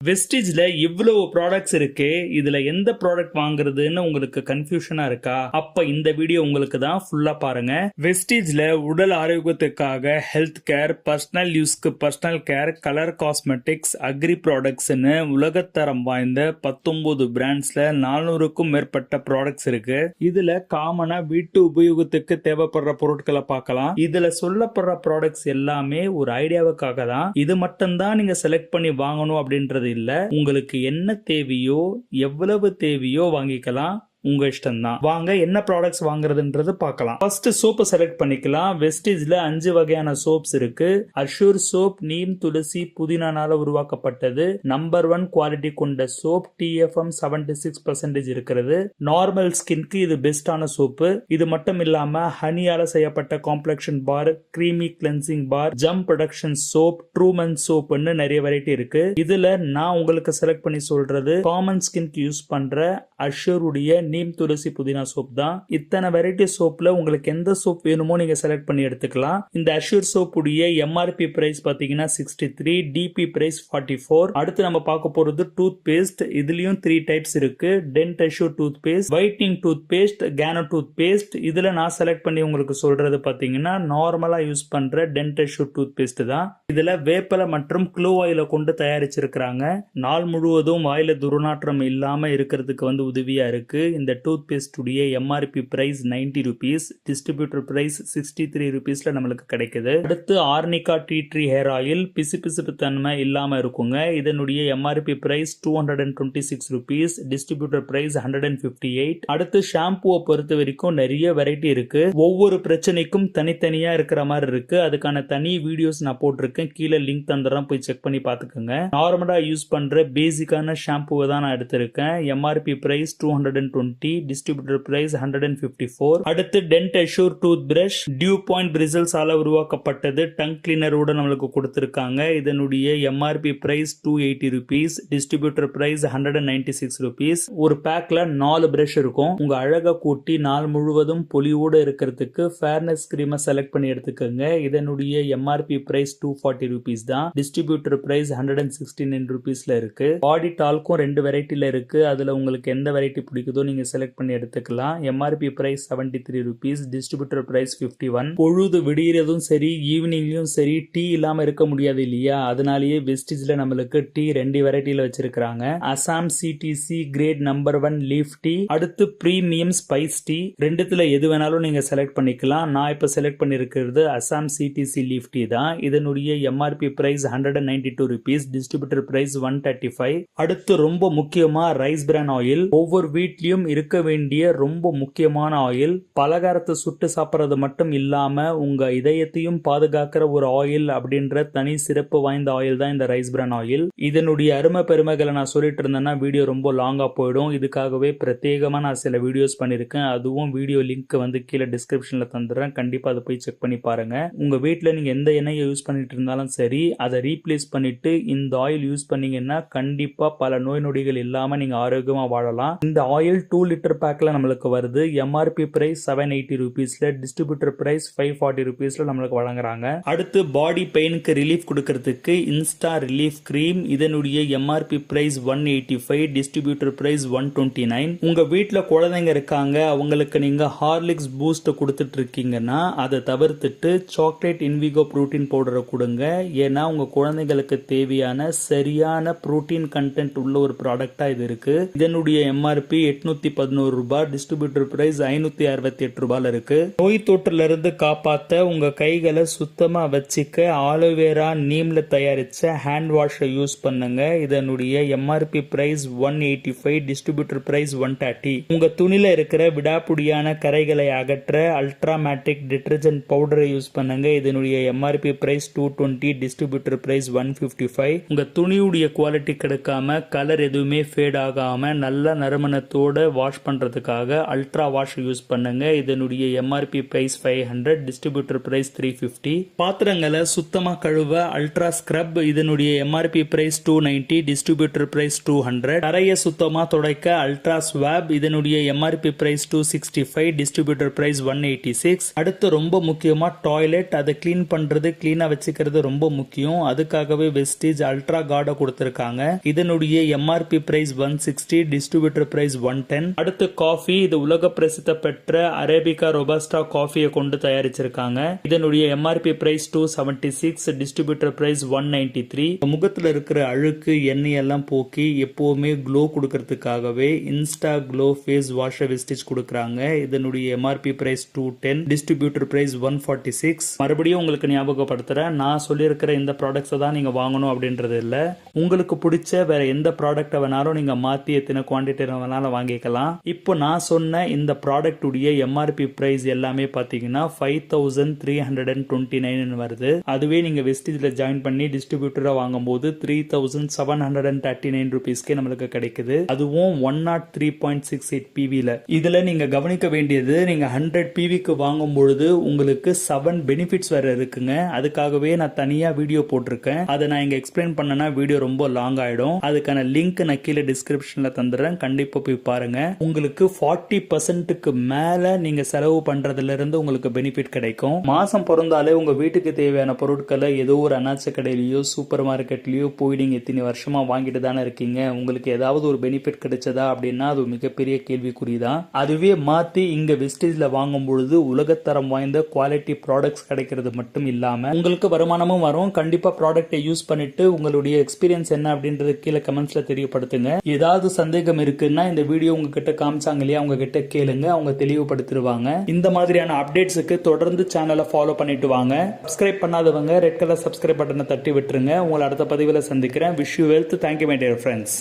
வெஸ்டிஜ்ல இவ்வளவு ப்ராடக்ட்ஸ் இருக்கு, இதுல எந்த ப்ராடக்ட் வாங்குறதுன்னு உங்களுக்கு கன்ஃபியூஷனா இருக்கா? அப்ப இந்த வீடியோ உங்களுக்கு தான், ஃபுல்லா பாருங்க. வெஸ்டிஜ்ல உடல் ஆரோக்கியத்துக்காக ஹெல்த் கேர், பர்சனல் யூஸ்க்கு personal care, colour cosmetics, agri ப்ராடக்ட்ஸ்னு உலகத்தரம் வாய்ந்த 19 பிராண்ட்ஸ்ல 400க்கும் மேற்பட்ட ப்ராடக்ட்ஸ் இருக்கு. இதுல காமனா வீட்டு உபயோகத்துக்கு தேவைப்படுற பொருட்களை பார்க்கலாம். இதுல சொல்லப்படுற ப்ராடக்ட்ஸ் எல்லாமே ஒரு ஐடியாவுக்காக தான். இது மட்டும் தான் நீங்க செலக்ட் பண்ணி வாங்கணும் அப்படின்றது இல்ல. உங்களுக்கு என்ன தேவையோ, எவ்வளவு தேவையோ வாங்கிக்கலாம். உங்க இஷ்டம் தான். வாங்க என்ன ப்ராடக்ட்ஸ் வாங்குறதுன்றது பார்க்கலாம். ஃபர்ஸ்ட் சோப்பு செலக்ட் பண்ணிக்கலாம். வெஸ்டிஜ்ல 5 வகையான சோப்ஸ் இருக்கு. அஷ்யூர் சோப் நீம், துளசி, புதினானால உருவாக்கப்பட்டது. நம்பர் 1 குவாலிட்டி கொண்ட சோப். TFM 76% இருக்கிறது. நார்மல் ஸ்கின்க்கு இது பெஸ்டான சோப்பு. இது மட்டும் இல்லாம ஹனியால செய்யப்பட்ட காம்ப்ளெக்ஷன் பார், கிரீமி கிளென்சிங் பார், ஜம் ப்ரொடக்ஷன் சோப், ட்ரூமன் சோப்னு நிறைய வெரைட்டி இருக்கு. இதுல நான் உங்களுக்கு செலக்ட் பண்ணி சொல்றது காமன் ஸ்கின்க்கு யூஸ் பண்ற அஷ்யூர் உடைய நீம், துளசி, புதினா சோப் தான். இத்தனை வெரைட்டி சோப்ல உங்களுக்கு எந்த சோப் வேணுமோ நீங்க செலக்ட் பண்ணி எடுத்துக்கலாம். இந்த அஷ்யூர் சோப் உடைய MRP பிரைஸ் பாத்தீங்கன்னா 63, DP பிரைஸ் 44. அடுத்து நம்ம பார்க்க போறது டூத் பேஸ்ட். இதுலயும் 3 டைப்ஸ் இருக்கு. Dent Assure toothpaste, whitening toothpaste, கேனோ டூத் பேஸ்ட். இதுல நான் செலக்ட் பண்ணி உங்களுக்கு சொல்றது பாத்தீங்கன்னா நார்மலா யூஸ் பண்ற டென்ட் அஷ்யூர் டூத் பேஸ்ட் தான். இதுல வேப்பலை மற்றும் க்ளோ ஆயில கொண்டு தயாரிச்சிருக்கிறாங்க. நாள் முழுவதும் வாயில துர்நாற்றம் இல்லாம இருக்கிறதுக்கு உதவியா இருக்கு. இந்த டூத் பேஸ்ட் உடைய MRP price 90 rupees, distributor price 63 rupeesல நம்மளுக்கு கிடைக்குது. அடுத்து Arnica tea tree hair oil, பிசுபிசுப்பு தன்மை இல்லாம இருக்குங்க. இதனுடைய MRP price 226 rupees, distributor price 158. அடுத்து ஷாம்புவை பொறுத்த வரைக்கும் நிறைய வெரைட்டி இருக்கு. ஒவ்வொரு பிரச்சனைக்கும் தனித்தனியா இருக்கிற மாதிரி இருக்கு. அதுக்கான தனி வீடியோஸ் நான் போட்டிருக்கேன், கீழே லிங்க் தந்துடுறேன், போய் செக் பண்ணி பாத்துக்கோங்க. நார்மலா யூஸ் பண்ற பேசிக்கான ஷாம்புவை தான் நான் எடுத்திருக்கேன். MRP price 220, distributor price 154. அடுத்து Dent Assure toothbrush, dew point bristles ஆல உருவாக்கப்பட்டது. டங் கிளீனரோட நம்மளுக்கு கொடுத்திருக்காங்க. இதனுடைய MRP price 280 rupees, distributor price 196 rupees. ஒரு பேக்ல 4 பிரஷ் இருக்கும். உங்க அழகை கூட்டி நாள் முழுவதும் பொலிவோட இருக்கிறதுக்கு ஃபேர்னஸ் கிரீமை செலக்ட் பண்ணி எடுத்துக்கோங்க. இதனுடைய MRP பிரைஸ் 240 rupees தான். டிஸ்ட்ரிபியூட்டர் பிரைஸ் 169 rupeesல இருக்கு. பாடி டால்க்கும் 2 வெரைட்டில இருக்கு. அதுல உங்களுக்கு எந்த வெரைட்டி பிடிக்குதோ நீங்க செலக்ட் பண்ணி எடுத்துக்கலாம். MRP price 73 rupees, distributor price 51. பொழுது விடியறதும் சரி, ஈவினிங்லயும் சரி, டீ இல்லாம இருக்க முடியாது இல்லையா? அதனாலேயே வெஸ்டிஜ்ல நம்மளுக்கு டீ 2 வெரைட்டில வச்சிருக்காங்க. Assam CTC grade number 1 leaf tea, அடுத்து பிரீமியம் ஸ்பைஸ் டீ. ரெண்டுத்துல எது வேணாலும் நீங்க செலக்ட் பண்ணிக்கலாம். நான் இப்ப செலக்ட் பண்ணிருக்கிறது அசாம் CTC லீஃப் டீ தான். இதனுடைய MRP price 192 rupees, distributor price 135. அடுத்து ரொம்ப முக்கியமா ரைஸ் பிரான் ஆயில். ஒவ்வொரு வீட்லயும் இருக்க வேண்டிய ரொம்ப முக்கியமான ஆயில். பலகாரத்தை சுட்டு சாப்பிட்றது மட்டும் இல்லாம உங்க இதயத்தையும் பாதுகாக்கிற ஒரு ஆயில் அப்படின்ற தனி சிறப்பு வாய்ந்த ஆயில் தான் இந்த ரைஸ் பிரான் ஆயில். இதனுடைய அருமை பெருமைகளை நான் சொல்லிட்டு இருந்தேன்னா வீடியோ ரொம்ப லாங்கா போயிடும். இதுக்காகவே பிரத்யேகமா நான் சில வீடியோஸ் பண்ணிருக்கேன். அதுவும் வீடியோ லிங்க் கீழே டிஸ்கிரிப்ஷன்ல தந்துடுறேன். கண்டிப்பா அதை போய் செக் பண்ணி பாருங்க. உங்க வீட்டுல நீங்க எந்த எண்ணெயை யூஸ் பண்ணிட்டு இருந்தாலும் சரி, அதை ரீப்ளேஸ் பண்ணிட்டு இந்த ஆயில் யூஸ் பண்ணீங்கன்னா கண்டிப்பா பல நோய் நொடிகள் இல்லாம நீங்க ஆரோக்கியமா வாழலாம். இந்த ஆயில் 2 லிட்டர் பேக்ல நம்மளுக்கு வருது. MRP பிரைஸ் 780 rupeesல, டிஸ்ட்ரிபியூட்டர் பிரைஸ் 540 rupeesல நம்மளுக்கு வழங்குறாங்க. அடுத்து பாடி பெயினுக்கு ரிலீஃப் கொடுக்கிறதுக்கு இன்ஸ்டா ரிலீஃப் கிரீம். இதனுடைய MRP பிரைஸ் 185, டிஸ்ட்ரிபியூட்டர் பிரைஸ் 129. உங்க வீட்டுல குழந்தைங்க இருக்காங்க, அவங்களுக்கு நீங்க ஹார்லிக்ஸ் பூஸ்ட் கொடுத்துட்டு இருக்கீங்கன்னா அதை தவிர்த்துட்டு சாக்லேட் இன்விகோ புரோட்டீன் பவுடரை கொடுங்க. ஏன்னா உங்க குழந்தைங்களுக்கு தேவையான சரியான புரோட்டீன் கண்டென்ட் உள்ள ஒரு ப்ராடக்டா இது இருக்கு. இதனுடைய MRP 811 ரூபாய், டிஸ்ட்ரிபியூட்டர் பிரைஸ் 568 ரூபாயில இருக்கு. நோய் தொற்றுல இருந்து காப்பாத்த உங்க கைகளை சுத்தமா வச்சுக்க ஆலோவேரா நீம்ல தயாரிச்ச ஹேண்ட் வாஷை யூஸ் பண்ணுங்க. இதனுடைய MRP பிரைஸ் 185, டிஸ்ட்ரிபியூட்டர் பிரைஸ் 130. உங்க துணில இருக்கிற விடாப்புடியான கரைகளை அகற்ற அல்ட்ராமேட்டிக் டிடர்ஜென்ட் பவுடரை யூஸ் பண்ணுங்க. இதனுடைய MRP பிரைஸ் 220, டிஸ்ட்ரிபியூட்டர் பிரைஸ் 155. உங்க துணியுடைய குவாலிட்டி கெடுக்காம, கலர் எதுவுமே ஃபேட் ஆகாம நல்ல நறுமணத்தோட வாஷ் பண்றதுக்காக அல்ட்ரா வாஷ் யூஸ் பண்ணுங்க. இதனுடைய எம்ஆர்பி பிரைஸ் 500, டிஸ்ட்ரிபியூட்டர் பிரைஸ் 350. பாத்திரங்களை சுத்தமா கழுவ அல்ட்ரா ஸ்க்ரப், இதனுடைய எம்ஆர்பி பிரைஸ் 290, டிஸ்ட்ரிபியூட்டர் பிரைஸ் 200. தரையை சுத்தமா துடைக்க அல்ட்ரா ஸ்வாப், இதனுடைய எம்ஆர்பி பிரைஸ் 265, டிஸ்ட்ரிபியூட்டர் பிரைஸ் 186. அடுத்து ரொம்ப முக்கியமா டாய்லெட், அதை கிளீன் பண்றது, கிளீனா வச்சுக்கிறது ரொம்ப முக்கியம். அதுக்காகவே வெஸ்டீஜ் அல்ட்ரா கார்டை கொடுத்திருக்காங்க. இதனுடைய எம்ஆர்பி பிரைஸ் 160, டிஸ்ட்ரிபியூட்டர் பிரைஸ் 110. அடுத்து காஃபி, இது உலக பிரசித்தி பெற்ற அரேபிகா ரொபஸ்டா காஃபியை கொண்டு தயாரிச்சிருக்காங்க. இதனுடைய எம்ஆர்பி பிரைஸ் 276, டிஸ்ட்ரிபியூட்டர் பிரைஸ் 193. முகத்துல இருக்கிற அழுக்கு எண்ணெய் எல்லாம் போக்கி எப்பவுமே க்ளோ கொடுக்கறதுக்காகவே insta glow face wash Vestige கொடுக்கறாங்க. இதனுடைய எம்ஆர்பி பிரைஸ் 210, டிஸ்ட்ரிபியூட்டர் பிரைஸ் 146. மறுபடியும் உங்களுக்கு ஞாபகப்படுத்துறேன், நான் சொல்லியிருக்கிற இந்த ப்ராடக்ட்ஸை தான் நீங்க வாங்கணும் அப்படின்றது இல்ல. உங்களுக்கு பிடிச்ச வேற எந்த ப்ராடக்ட்டை வேணாலும் நீங்க மாத்தி எத்தனை குவான்டிட்டி வேணாலும் வாங்கிக்கலாம். இப்போ நான் சொன்ன இந்த ப்ராடக்ட் உடைய எம்ஆர்பி பிரைஸ் எல்லாமே பாத்தீங்கன்னா 5329 வருது. அதுவே நீங்க வெஸ்டீஜ்ல ஜாயின் பண்ணி டிஸ்ட்ரிபியூட்டரா வாங்கும்போது 3739 ரூபீஸ்க்கே நம்மளுக்கு கிடைக்குது. அதுவும் 103.68 PVல. இதுல நீங்க கவனிக்க வேண்டியது, நீங்க 100 PVக்கு வாங்கும் பொழுது உங்களுக்கு 7 பெனிஃபிட்ஸ் வேற இருக்குங்க. அதுக்காகவே நான் தனியா வீடியோ போட்டிருக்கேன். அதை நான் இங்க எக்ஸ்பிளைன் பண்ணனா வீடியோ ரொம்ப லாங் ஆயிடும். அதுக்கான லிங்க் நான் கீழே டிஸ்கிரிப்ஷன்ல தந்துடுறேன், கண்டிப்பா போய் பாருங்க. உங்களுக்கு 40%க்கு மேல நீங்க செலவு பண்றதுல இருந்து உங்களுக்கு பெனிஃபிட் கிடைக்கும். மாசம் பிறந்தாலே உங்க வீட்டுக்கு தேவையான பொருட்களை ஏதோ ஒரு அனாச்ச கடையிலயோ சூப்பர் மார்க்கெட்லயோ போய் நீங்க இத்தனை வருஷமா வாங்கிட்டு தானே இருக்கீங்க. உங்களுக்கு ஏதாவது ஒரு பெனிஃபிட் கிடைச்சதா அப்படின்னா அது மிகப்பெரிய கேள்விக்குறிதான். அதுவே மாத்தி இங்க வெஸ்டீஜ்ல வாங்கும் பொழுது உலகத்தரம் வாய்ந்த குவாலிட்டி ப்ராடக்ட்ஸ் கிடைக்கிறது மட்டும் இல்லாம உங்களுக்கு வருமானமும் வரும். கண்டிப்பா ப்ராடக்ட்டை யூஸ் பண்ணிட்டு உங்களுடைய எக்ஸ்பீரியன்ஸ் என்ன அப்படின்றது கீழே கமெண்ட்ஸ்ல தெரியப்படுத்துங்க. ஏதாவது சந்தேகம் இருக்குன்னா இந்த வீடியோ உங்ககிட்ட காமிச்சாங்க இல்லையா, அவங்க கிட்ட கேளுங்க, அவங்க தெளிவுபடுத்திடுவாங்க. இந்த மாதிரியான அப்டேட்ஸுக்கு தொடர்ந்து சேனலை ஃபாலோ பண்ணிட்டு வாங்க. சப்ஸ்கிரைப் பண்ணாதவங்க ரெட் கலர் சப்ஸ்கிரைப் பட்டனை தட்டி விட்டுருங்க. உங்களை அடுத்த பதிவில் சந்திக்கிறேன். Wish you wealth. Thank you my dear friends.